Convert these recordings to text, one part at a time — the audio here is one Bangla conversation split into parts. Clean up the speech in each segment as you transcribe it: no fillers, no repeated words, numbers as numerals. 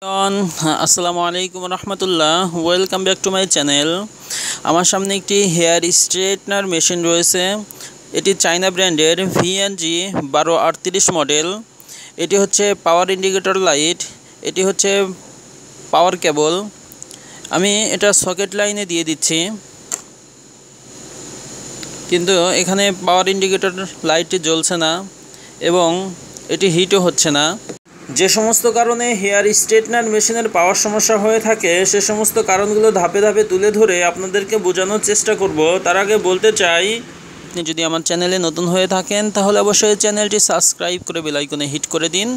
আসসালামু আলাইকুম রহমতুল্লাহ, welcome back to my channel. আমার সামনে একটি হেয়ার স্ট্রেটনার মেশিন রয়েছে। এটি চায়না ব্র্যান্ডের V&G 1238 মডেল। এটি হচ্ছে পাওয়ার ইন্ডিকেটর লাইট, এটি হচ্ছে পাওয়ার কেবল। আমি এটা সকেট লাইনে দিয়ে দিচ্ছি, কিন্তু এখানে পাওয়ার ইন্ডিকেটর লাইটটি জ্বলছে না এবং এটি হিটও হচ্ছে না। যে সমস্ত কারণে হেয়ার স্ট্রেটনার মেশিনের পাওয়ার সমস্যা হয়ে থাকে, সে সমস্ত কারণগুলো ধাপে ধাপে তুলে ধরে আপনাদেরকে বোঝানোর চেষ্টা করব। তার আগে বলতে চাই, আপনি যদি আমার চ্যানেলে নতুন হয়ে থাকেন তাহলে অবশ্যই চ্যানেলটি সাবস্ক্রাইব করে বেল আইকনে হিট করে দিন।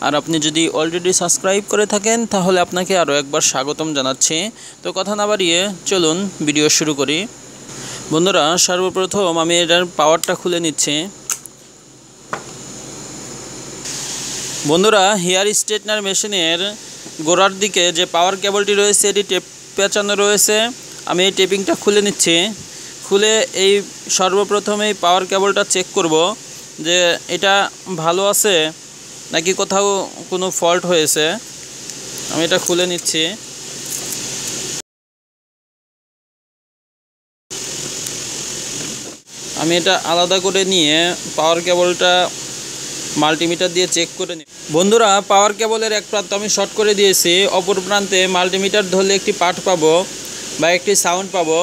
আর আপনি যদি অলরেডি সাবস্ক্রাইব করে থাকেন তাহলে আপনাকে আরও একবার স্বাগতম জানাচ্ছি। তো কথা না বাড়িয়ে চলুন ভিডিও শুরু করি। বন্ধুরা, সর্বপ্রথম আমি এটার পাওয়ারটা খুলে নিচ্ছি। বন্ধুরা, হেয়ার স্ট্রেটনার মেশিনের গোড়ার দিকে যে পাওয়ার কেবলটি রয়েছে এটি টেপ পেঁচানো রয়েছে। আমি এই টেপিংটা খুলে নিচ্ছি। খুলে এই সর্বপ্রথম এই পাওয়ার কেবলটা চেক করব যে এটা ভালো আছে নাকি কোথাও কোনো ফল্ট হয়েছে। আমি এটা খুলে নিচ্ছি। আমি এটা আলাদা করে নিয়ে পাওয়ার কেবলটা মাল্টিমিটার দিয়ে চেক করে নিই। বন্ধুরা, পাওয়ার কেবলের এক প্রান্ত আমি শর্ট করে দিয়েছি, অপর প্রান্তে মাল্টিমিটার ধরলে একটি পাঠ পাবো বা একটি সাউন্ড পাবো।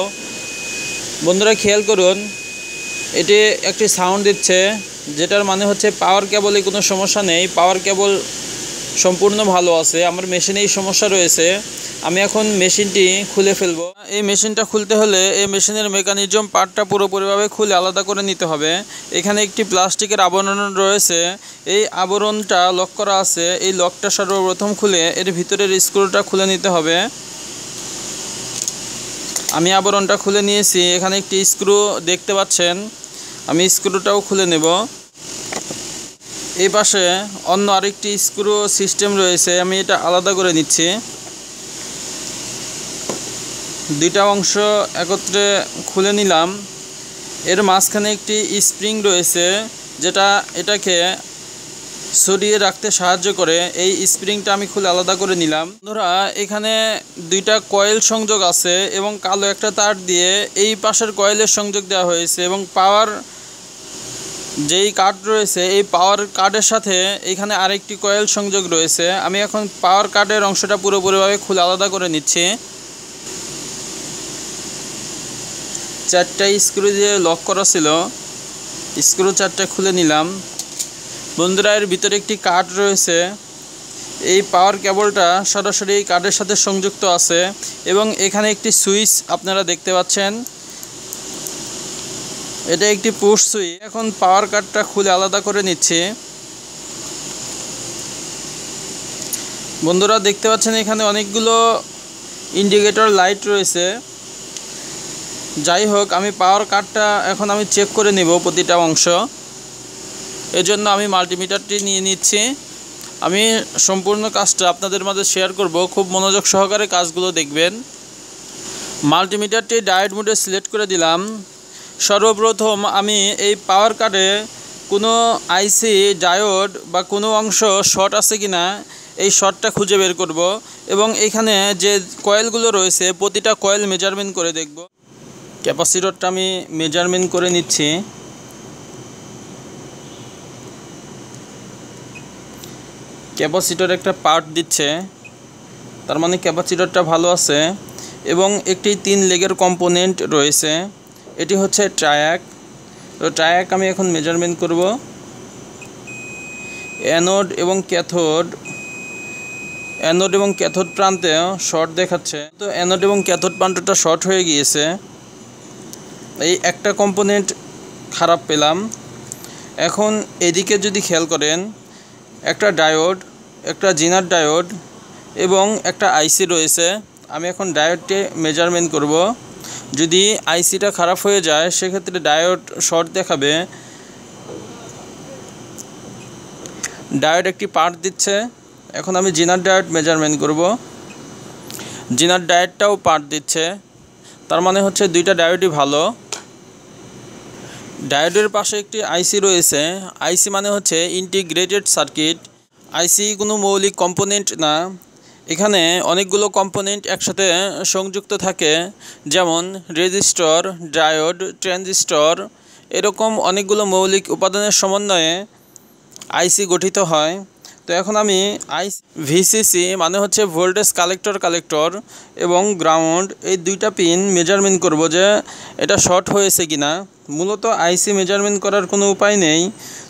বন্ধুরা খেয়াল করুন, এটি একটি সাউন্ড দিচ্ছে, যেটার মানে হচ্ছে পাওয়ার কেবলে কোনো সমস্যা নেই, পাওয়ার কেবল সম্পূর্ণ ভালো আছে। আমার মেশিনেই সমস্যা রয়েছে। আমি এখন মেশিনটি খুলে ফেলবো। এই মেশিনটা খুলতে হলে এই মেশিনের মেকানিজম পার্টটা পুরোপুরিভাবে খুলে আলাদা করে নিতে হবে। এখানে একটি প্লাস্টিকের আবরণ রয়েছে, এই আবরণটা লক করা আছে। এই লকটা সর্বপ্রথম খুলে এর ভিতরের স্ক্রুটা খুলে নিতে হবে। আমি আবরণটা খুলে নিয়েছি। এখানে একটি স্ক্রু দেখতে পাচ্ছেন, আমি স্ক্রুটাও খুলে নেব। এই পাশে অন্য আরেকটি স্ক্রু সিস্টেম রয়েছে, আমি এটা আলাদা করে নিচ্ছি। দুইটা অংশ একত্রে খুলে নিলাম। এর মাঝখানে একটি স্প্রিং রয়েছে, যেটা এটাকে সরিয়ে রাখতে সাহায্য করে। এই স্প্রিংটা আমি খুলে আলাদা করে নিলাম। বন্ধুরা, এখানে দুইটা কয়েল সংযোগ আছে এবং কালো একটা তার দিয়ে এই পাশের কয়েলের সংযোগ দেওয়া হয়েছে এবং পাওয়ার যেই কার্ড রয়েছে এই পাওয়ার কার্ডের সাথে এখানে আরেকটি কয়েল সংযোগ রয়েছে। আমি এখন পাওয়ার কার্ডের অংশটা পুরোপুরিভাবে খুলে আলাদা করে নিচ্ছি। চারটা স্ক্রু দিয়ে লক করা ছিল, স্ক্রু চারটা খুলে নিলাম। বন্ধুরা, এর ভিতরে একটি কার্ড রয়েছে। এই পাওয়ার কেবলটা সরাসরি এই কার্ডের সাথে সংযুক্ত আছে এবং এখানে একটি সুইচ আপনারা দেখতে পাচ্ছেন, এটা একটি পুশ সুইচ। এখন পাওয়ার কার্ডটা খুলে আলাদা করে নিচ্ছি। বন্ধুরা দেখতে পাচ্ছেন এখানে অনেকগুলো ইন্ডিকেটর লাইট রয়েছে। যাই হোক, আমি পাওয়ার কার্ডটা এখন আমি চেক করে নেব প্রতিটা অংশ। এজন্য আমি মাল্টিমিটারটি নিয়ে নিচ্ছি। আমি সম্পূর্ণ কাজটা আপনাদের মাঝে শেয়ার করব, খুব মনোযোগ সহকারে কাজগুলো দেখবেন। মাল্টিমিটারটি ডায়োড মোডে সিলেক্ট করে দিলাম। সর্বপ্রথম আমি এই পাওয়ার কার্ডে কোনো আইসি, ডায়োড বা কোনো অংশ শর্ট আছে কিনা এই শর্টটা খুঁজে বের করব এবং এখানে যে কয়েলগুলো রয়েছে প্রতিটা কয়েল মেজারমেন্ট করে দেখব। ক্যাপাসিটরটা আমি মেজারমেন্ট করে নিচ্ছি। ক্যাপাসিটর একটা পার্ট দিচ্ছে, তার মানে ক্যাপাসিটরটা ভালো আছে এবং একটি 3 লেগের কম্পোনেন্ট রয়েছে। এটি হচ্ছে ট্রায়াক। তো ট্রায়াক আমি এখন মেজারমেন্ট করব। অ্যানোড এবং ক্যাথোড প্রান্তে শর্ট দেখাচ্ছে, তো অ্যানোড এবং ক্যাথোড প্রান্তটা শর্ট হয়ে গিয়েছে। এই একটা কম্পোনেন্ট খারাপ পেলাম। এখন এদিকে যদি খেয়াল করেন, একটা ডায়োড, একটা জিনার ডায়োড এবং একটা আইসি রয়েছে। আমি এখন ডায়োডটি মেজারমেন্ট করব। যদি আইসিটা খারাপ হয়ে যায় সেক্ষেত্রে ডায়োড শর্ট দেখাবে। ডায়োড একটি পার্ট দিচ্ছে। এখন আমি জিনার ডায়োড মেজারমেন্ট করব। জিনার ডায়োডটাও পার্ট দিচ্ছে, তার মানে হচ্ছে দুইটা ডায়োডই ভালো। ডায়োডের পাশে একটি আইসি রয়েছে। আইসি মানে হচ্ছে ইন্টিগ্রেটেড সার্কিট। আইসি কোনো মৌলিক কম্পোনেন্ট না, এখানে অনেকগুলো কম্পোনেন্ট একসাথে সংযুক্ত থাকে, যেমন রেজিস্টর, ডায়োড, ট্রানজিস্টর, এরকম অনেকগুলো মৌলিক উপাদানের সমন্বয়ে আইসি গঠিত হয়। তো এখন আমি ভিসিসি মানে হচ্ছে ভোল্টেজ কালেক্টর এবং গ্রাউন্ড, এই দুইটা পিন মেজারমেন্ট করব যে এটা শর্ট হয়েছে কিনা। মূলত আইসি মেজারমেন্ট করার কোনো উপায় নেই,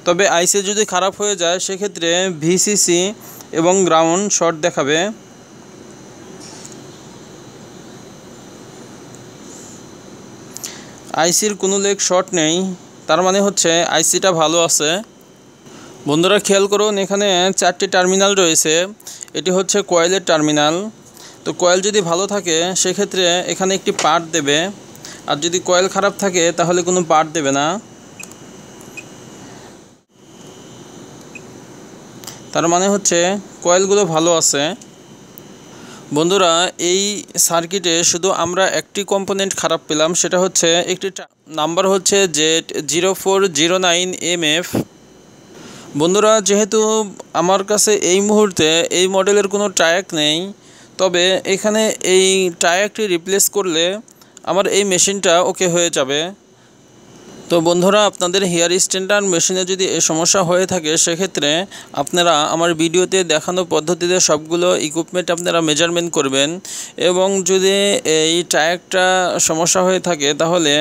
তবে আইসি যদি খারাপ হয়ে যায় সেক্ষেত্রে ভিসিসি এবং গ্রাউন্ড শর্ট দেখাবে। আইসির কোনো লেগ শর্ট নেই, তার মানে হচ্ছে আইসিটা ভালো আছে। বন্ধুরা খেয়াল করুন, এখানে 4টি টার্মিনাল রয়েছে। এটি হচ্ছে কয়েলের টার্মিনাল। তো কয়েল যদি ভালো থাকে সেক্ষেত্রে এখানে একটি পার্ট দেবে, আর যদি কয়েল খারাপ থাকে তাহলে কোনো পার্ট দেবে না। তার মানে হচ্ছে কয়েলগুলো ভালো আছে। বন্ধুরা এই সার্কিটে শুধু আমরা একটি কম্পোনেন্ট খারাপ পেলাম, সেটা হচ্ছে একটি নাম্বার হচ্ছে Z0409MF। বন্ধুরা যেহেতু আমার কাছে এই মুহূর্তে এই মডেলের কোনো টায়াক নেই, তবে এখানে এই টায়াকটি রিপ্লেস করলে আমার এই মেশিনটা ওকে হয়ে যাবে। তো বন্ধুরা আপনাদের হেয়ার স্ট্রেটনার মেশিনে যদি এই সমস্যা হয়ে থাকে সেক্ষেত্রে আপনারা আমার ভিডিওতে দেখানো পদ্ধতিতে সবগুলো ইকুইপমেন্ট আপনারা মেজারমেন্ট করবেন, এবং যদি এই টায়াকটা সমস্যা হয়ে থাকে তাহলে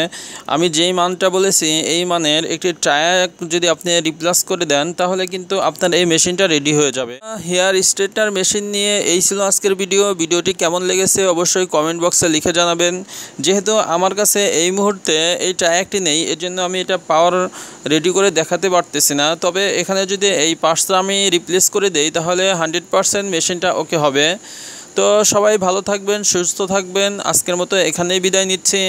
আমি যেই মানটা বলেছি এই মানের একটি টায়াক যদি আপনি রিপ্লেস করে দেন তাহলে কিন্তু আপনার এই মেশিনটা রেডি হয়ে যাবে। হেয়ার স্ট্রেটনার মেশিন নিয়ে এই ছিল আজকের ভিডিওটি কেমন লেগেছে অবশ্যই কমেন্ট বক্সে লিখে জানাবেন। যেহেতু আমার কাছে এই মুহূর্তে এই টায়াকটি নেই, এর জন্য আমি এটা পাওয়ার রেডি করে দেখাতে পারতেছি না, তবে এখানে যদি এই পার্টসটা আমি রিপ্লেস করে দেই তাহলে 100% মেশিনটা ওকে হবে। তো সবাই ভালো থাকবেন, সুস্থ থাকবেন। আজকের মতো এখানেই বিদায় নিচ্ছি।